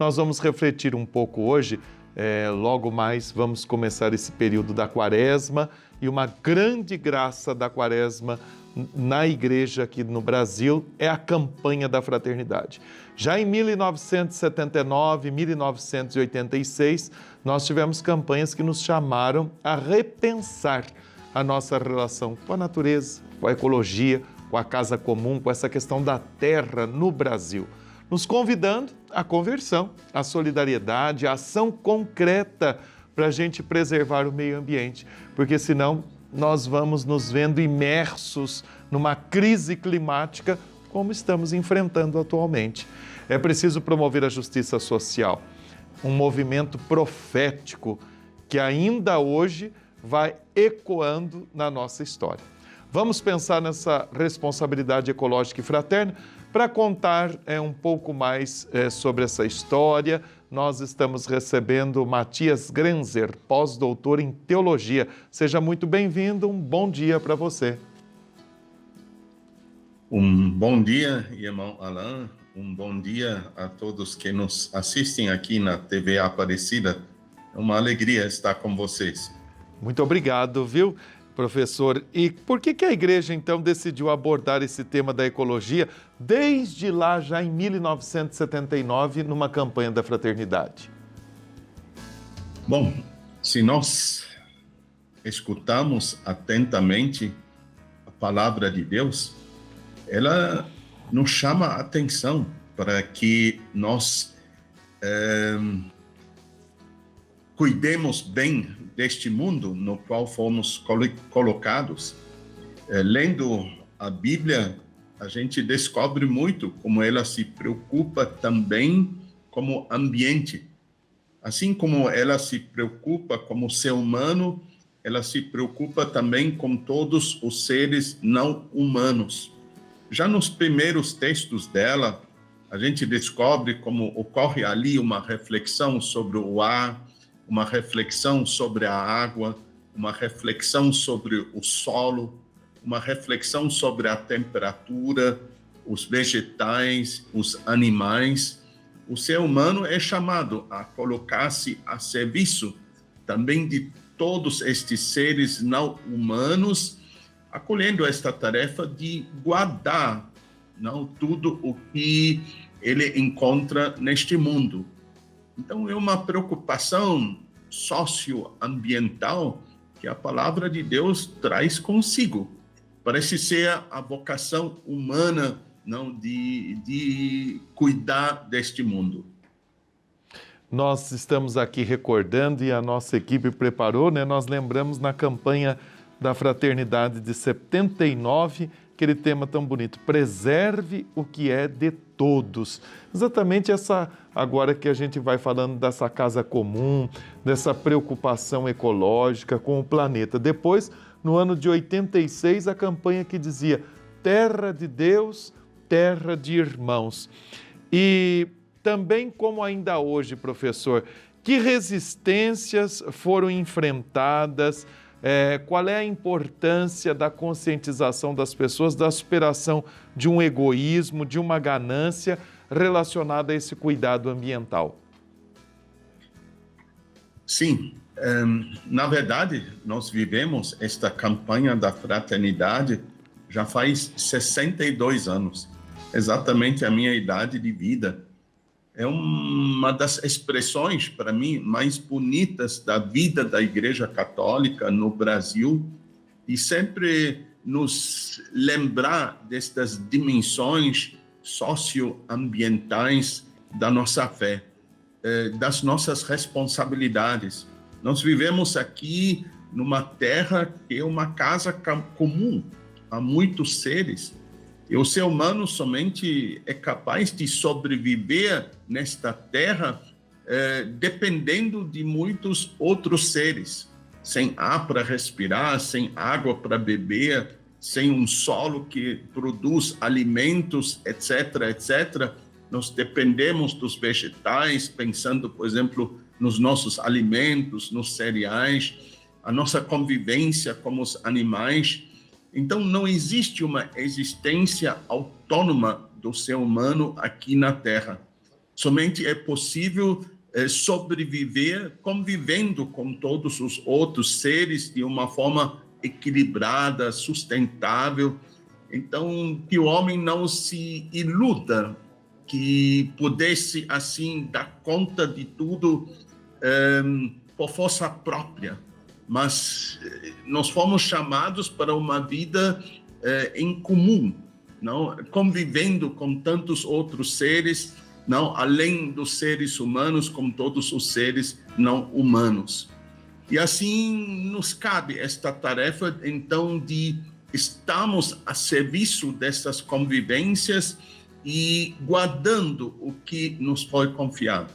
Nós vamos refletir um pouco hoje, logo mais vamos começar esse período da Quaresma e uma grande graça da Quaresma na igreja aqui no Brasil é a campanha da fraternidade. Já em 1979, 1986, nós tivemos campanhas que nos chamaram a repensar a nossa relação com a natureza, com a ecologia, com a casa comum, com essa questão da terra no Brasil, nos convidando à conversão, à solidariedade, à ação concreta para a gente preservar o meio ambiente, porque senão nós vamos nos vendo imersos numa crise climática como estamos enfrentando atualmente. É preciso promover a justiça social, um movimento profético que ainda hoje vai ecoando na nossa história. Vamos pensar nessa responsabilidade ecológica e fraterna. Para contar um pouco mais sobre essa história, nós estamos recebendo Matias Grenzer, pós-doutor em teologia. Seja muito bem-vindo, um bom dia para você. Um bom dia, irmão Alain, um bom dia a todos que nos assistem aqui na TV Aparecida. É uma alegria estar com vocês. Muito obrigado, viu, professor? E por que a igreja, então, decidiu abordar esse tema da ecologia desde lá, já em 1979, numa campanha da fraternidade? Bom, se nós escutamos atentamente a palavra de Deus, ela nos chama a atenção para que nós cuidemos bem deste mundo no qual fomos colocados. Lendo a Bíblia, a gente descobre muito como ela se preocupa também com o ambiente. Assim como ela se preocupa como ser humano, ela se preocupa também com todos os seres não humanos. Já nos primeiros textos dela, a gente descobre como ocorre ali uma reflexão sobre o ar, uma reflexão sobre a água, uma reflexão sobre o solo, uma reflexão sobre a temperatura, os vegetais, os animais. O ser humano é chamado a colocar-se a serviço também de todos estes seres não humanos, acolhendo esta tarefa de guardar tudo o que ele encontra neste mundo. Então, é uma preocupação socioambiental que a palavra de Deus traz consigo. Parece ser a vocação humana de cuidar deste mundo. Nós estamos aqui recordando e a nossa equipe preparou, Nós lembramos na campanha da Fraternidade de 79, aquele tema tão bonito, preserve o que é de todos. Exatamente essa, agora que a gente vai falando dessa casa comum, dessa preocupação ecológica com o planeta. Depois, no ano de 86, a campanha que dizia terra de Deus, terra de irmãos. E também, como ainda hoje, professor, que resistências foram enfrentadas? Qual é a importância da conscientização das pessoas, da superação de um egoísmo, de uma ganância relacionada a esse cuidado ambiental? Sim, na verdade, nós vivemos esta campanha da fraternidade já faz 62 anos, exatamente a minha idade de vida. É uma das expressões, para mim, mais bonitas da vida da Igreja Católica no Brasil e sempre nos lembrar destas dimensões socioambientais da nossa fé, das nossas responsabilidades. Nós vivemos aqui numa terra que é uma casa comum a muitos seres. E o ser humano somente é capaz de sobreviver nesta terra dependendo de muitos outros seres. Sem ar para respirar, sem água para beber, sem um solo que produz alimentos, etc., etc., nós dependemos dos vegetais, pensando, por exemplo, nos nossos alimentos, nos cereais, a nossa convivência com os animais. Então, não existe uma existência autônoma do ser humano aqui na Terra. Somente é possível sobreviver convivendo com todos os outros seres de uma forma equilibrada, sustentável. Então, que o homem não se iluda que pudesse, assim, dar conta de tudo por força própria. Mas nós fomos chamados para uma vida em comum, não? Convivendo com tantos outros seres, não, além dos seres humanos, com todos os seres não humanos. E assim nos cabe esta tarefa, então, de estarmos a serviço dessas convivências e guardando o que nos foi confiado.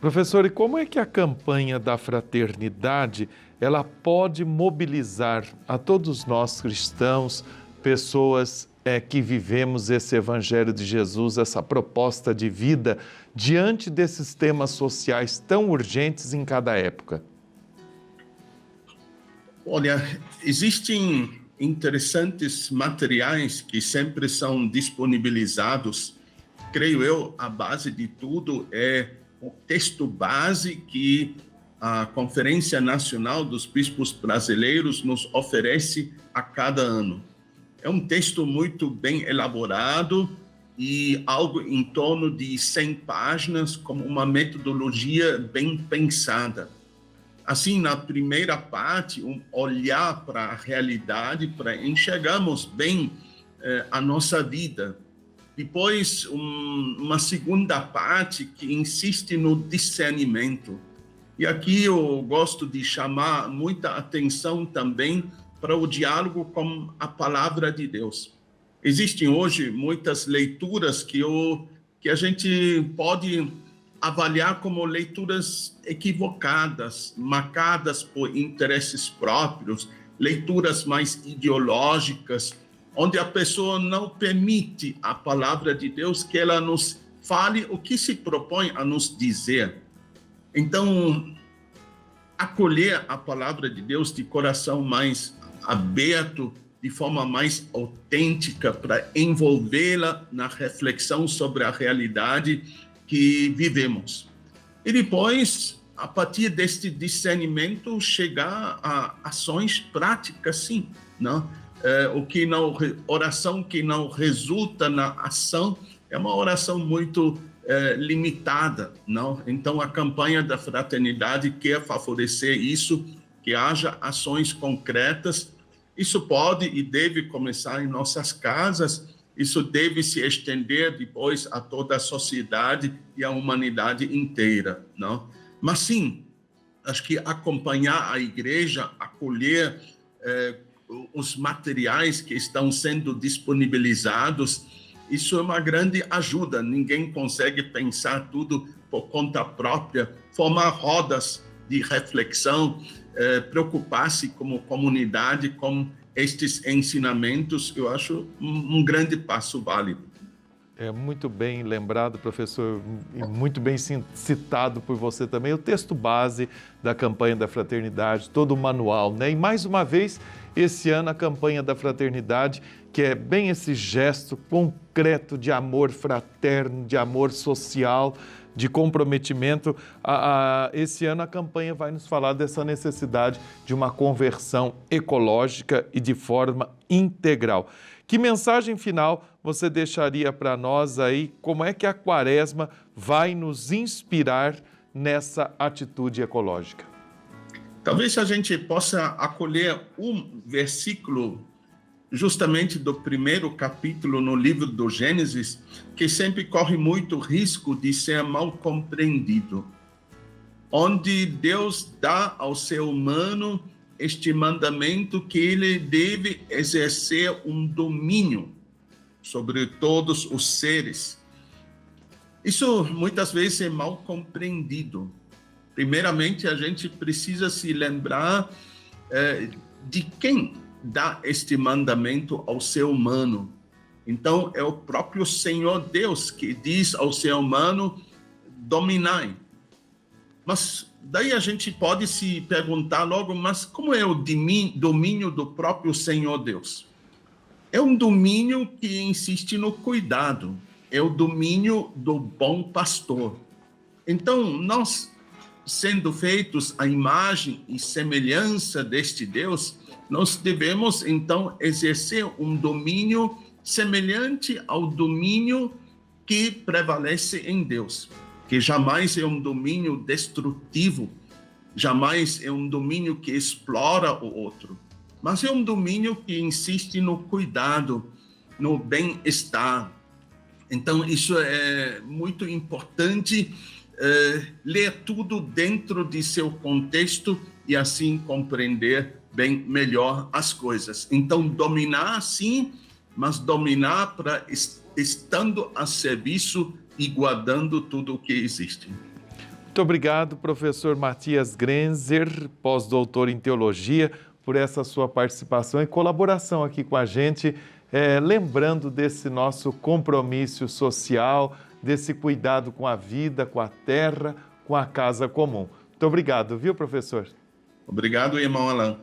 Professor, e como é que a campanha da fraternidade ela pode mobilizar a todos nós cristãos, pessoas que vivemos esse Evangelho de Jesus, essa proposta de vida, diante desses temas sociais tão urgentes em cada época? Olha, existem interessantes materiais que sempre são disponibilizados. Creio eu, a base de tudo é o texto base que a Conferência Nacional dos Bispos Brasileiros nos oferece a cada ano. É um texto muito bem elaborado e algo em torno de 100 páginas, com uma metodologia bem pensada. Assim, na primeira parte, um olhar para a realidade, para enxergarmos bem a nossa vida. Depois, uma segunda parte que insiste no discernimento. E aqui eu gosto de chamar muita atenção também para o diálogo com a palavra de Deus. Existem hoje muitas leituras que a gente pode avaliar como leituras equivocadas, marcadas por interesses próprios, leituras mais ideológicas, onde a pessoa não permite a palavra de Deus que ela nos fale o que se propõe a nos dizer. Então, acolher a palavra de Deus de coração mais aberto, de forma mais autêntica, para envolvê-la na reflexão sobre a realidade que vivemos. E depois, a partir deste discernimento, chegar a ações práticas, sim, não? Oração que não resulta na ação é uma oração muito limitada, não? Então, a campanha da fraternidade quer favorecer isso, que haja ações concretas. Isso pode e deve começar em nossas casas, isso deve se estender depois a toda a sociedade e a humanidade inteira, não? Mas sim, acho que acompanhar a igreja, acolher os materiais que estão sendo disponibilizados, isso é uma grande ajuda. Ninguém consegue pensar tudo por conta própria, formar rodas de reflexão, preocupar-se como comunidade com estes ensinamentos, eu acho um grande passo válido. É muito bem lembrado, professor, e muito bem citado por você também, o texto base da campanha da fraternidade, todo o manual, né? E mais uma vez, esse ano a campanha da fraternidade, que é bem esse gesto concreto de amor fraterno, de amor social, de comprometimento. Esse ano a campanha vai nos falar dessa necessidade de uma conversão ecológica e de forma integral. Que mensagem final você deixaria para nós aí? Como é que a Quaresma vai nos inspirar nessa atitude ecológica? Talvez a gente possa acolher um versículo justamente do primeiro capítulo no livro do Gênesis, que sempre corre muito risco de ser mal compreendido, onde Deus dá ao ser humano este mandamento que ele deve exercer um domínio sobre todos os seres. Isso muitas vezes é mal compreendido. Primeiramente, a gente precisa se lembrar de quem dá este mandamento ao ser humano. Então, é o próprio Senhor Deus que diz ao ser humano: dominai. Mas daí a gente pode se perguntar logo, mas como é o domínio do próprio Senhor Deus? É um domínio que insiste no cuidado. é o domínio do bom pastor. Então, nós, sendo feitos à imagem e semelhança deste Deus, nós devemos, então, exercer um domínio semelhante ao domínio que prevalece em Deus, que jamais é um domínio destrutivo, jamais é um domínio que explora o outro, mas é um domínio que insiste no cuidado, no bem-estar. Então, isso é muito importante, ler tudo dentro de seu contexto e assim compreender bem melhor as coisas. Então, dominar sim, mas dominar para estando a serviço e guardando tudo o que existe. Muito obrigado, professor Matias Grenzer, pós-doutor em teologia, por essa sua participação e colaboração aqui com a gente, lembrando desse nosso compromisso social, desse cuidado com a vida, com a terra, com a casa comum. Muito obrigado, viu, professor? Obrigado, irmão Alain.